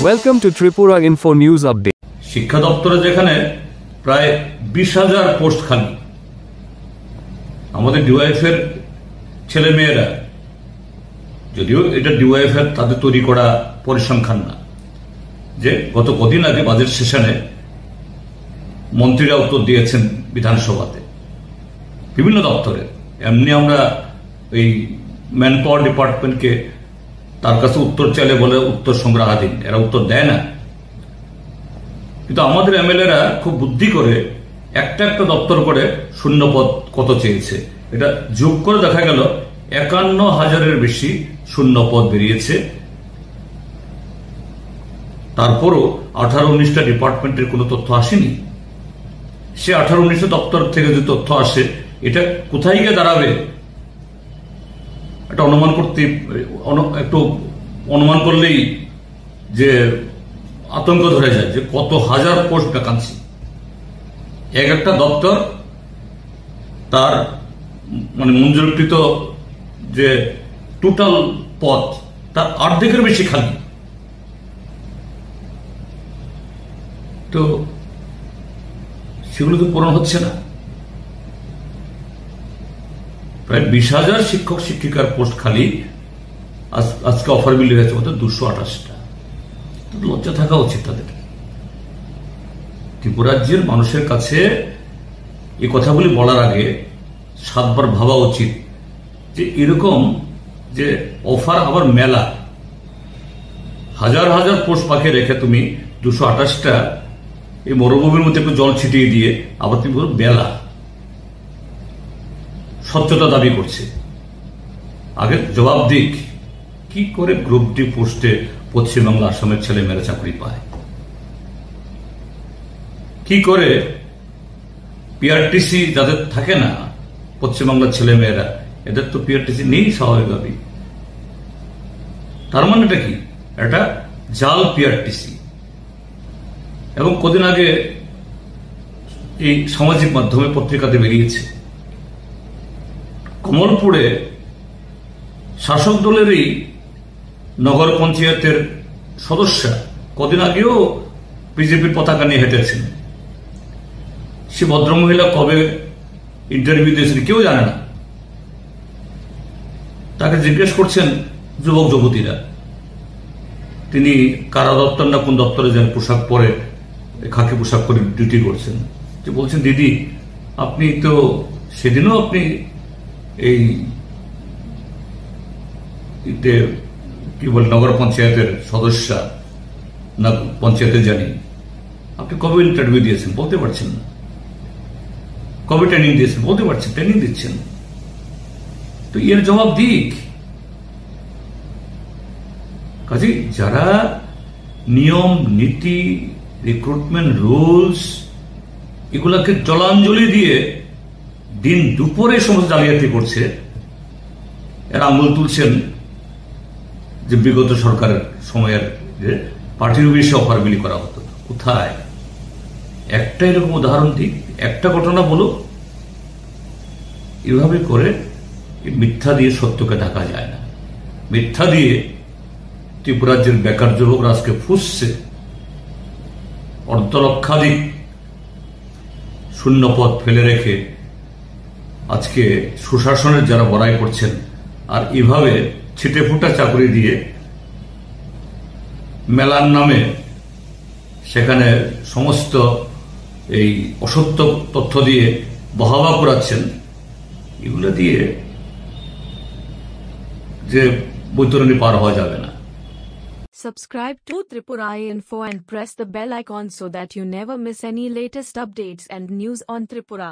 Welcome to Tripura Info News Update. শিক্ষা দপ্তরে যেখানে প্রায় 20,000 পোস্ট খালি, আমাদের ডিওয়াইএফ এর ছেলে মেয়েরা, যদিও এটা ডিওয়াইএফ এর তাদের তৈরি করা পরিসংখ্যান না, যে গত কদিন আগে বাজেট সেশনে মন্ত্রীরা উত্তর দিয়েছেন বিধানসভাতে বিভিন্ন দপ্তরে। এমনি আমরা এই ম্যান পাওয়ার ডিপার্টমেন্টকে তার কাছে উত্তর চাইলে বলে উত্তর সংগ্রহাধীন, এরা উত্তর দেয় না। কিন্তু আমাদের এমএলএরা খুব বুদ্ধি করে একটা একটা দপ্তর করে শূন্য পদ কত চেয়েছে, এটা যোগ করে দেখা গেল 51,000-এর বেশি শূন্য পদ বেরিয়েছে। তারপরও 18-19টা ডিপার্টমেন্টের কোনো তথ্য আসেনি। সে 18-19টা দপ্তর থেকে যে তথ্য আসে, এটা কোথায় গিয়ে দাঁড়াবে এটা অনুমান করতে একটু অনুমান করলেই যে আতঙ্ক ধরে যায় যে কত হাজার পোস্ট ভ্যাকান্সি। এক একটা দপ্তর তার মানে মঞ্জুরকৃত যে টোটাল পদ তার অর্ধেকের বেশি খালি। তো সেগুলো তো পূরণ হচ্ছে না। প্রায় 20,000 শিক্ষক শিক্ষিকার পোস্ট খালি, আজকে অফার বিল হয়েছে মতো 228টা। লজ্জা থাকা উচিত তাদের। ত্রিপুরাজ্যের মানুষের কাছে এই কথাগুলি বলার আগে 7 বার ভাবা উচিত যে এরকম যে অফার আবার মেলা, হাজার হাজার পোস্ট পাখি রেখে তুমি 228টা এই মরুভূমির মধ্যে একটু জল ছিটিয়ে দিয়ে আবার তুমি বলো মেলা। স্বচ্ছতা দাবি করছে, আগে জবাব দিক কি করে গ্রুপ ডি পোস্টে পশ্চিমবাংলা আসামের ছেলে মেয়েরা চাকরি পায়, কি করে পিআরটিসি যাদের থাকে না পশ্চিমবাংলার ছেলে মেয়েরা, এদের তো পিআরটিসি নেই স্বাভাবিকভাবেই। তার মানে এটা কি, এটা জাল পিআরটিসি। এবং কদিন আগে এই সামাজিক মাধ্যমে পত্রিকাতে বেরিয়েছে, কমলপুরে শাসক দলেরই নগর পঞ্চায়েতের সদস্য কদিন আগেও বিজেপির পতাকা নিয়ে হেঁটেছেন। সে ভদ্রমহিলা কবে ইন্টারভিউ দিয়েছেন কেউ জানে না। তাকে জিজ্ঞেস করছেন যুবক যুবতীরা, তিনি কারা দপ্তর না কোন দপ্তরে যান পোশাক পরে, খাকি পোশাক পরে ডিউটি করছেন, যে বলছেন দিদি আপনি তো সেদিনও আপনি এই কি বলে নগর পঞ্চায়েতের সদস্য না পঞ্চায়েতে জানি, আপনি কবে ইন্টারভিউ দিয়েছেন বলতে পারছেন না, কবে ট্রেনিং দিয়েছেন বলতে পারছেন, ট্রেনিং দিচ্ছেন। তো এর জবাব দিক। কাজে যারা নিয়ম নীতি রিক্রুটমেন্ট রুলস এগুলাকে জলাঞ্জলি দিয়ে দিন দুপুরে সমস্ত জালিয়াতি করছে, এরা আঙুল তুলছেন যে বিগত সরকারের সময়ের যে পার্টির বেশি অফার বিলি করা হতো। কোথায় একটা এরকম উদাহরণ দিক, একটা ঘটনা বলো। এভাবে করে মিথ্যা দিয়ে সত্যকে ঢাকা যায় না। মিথ্যা দিয়ে ত্রিপুরাজ্যের বেকার যুবকরা আজকে ফুসছে। অর্ধলক্ষাধিক শূন্য পদ ফেলে রেখে আজকে সুশাসনের যারা বড়াই করছেন, আর এভাবে ছিটে ফুটা চাকরি দিয়ে মেলার নামে সেখানে সমস্ত এই অসত্য তথ্য দিয়ে বহাবা করাচ্ছেন, এগুলো দিয়ে যে বৈতরণী পার হওয়া যাবে না। Subscribe to Tripura Info and press the bell icon so that you never miss any latest updates and news on Tripura.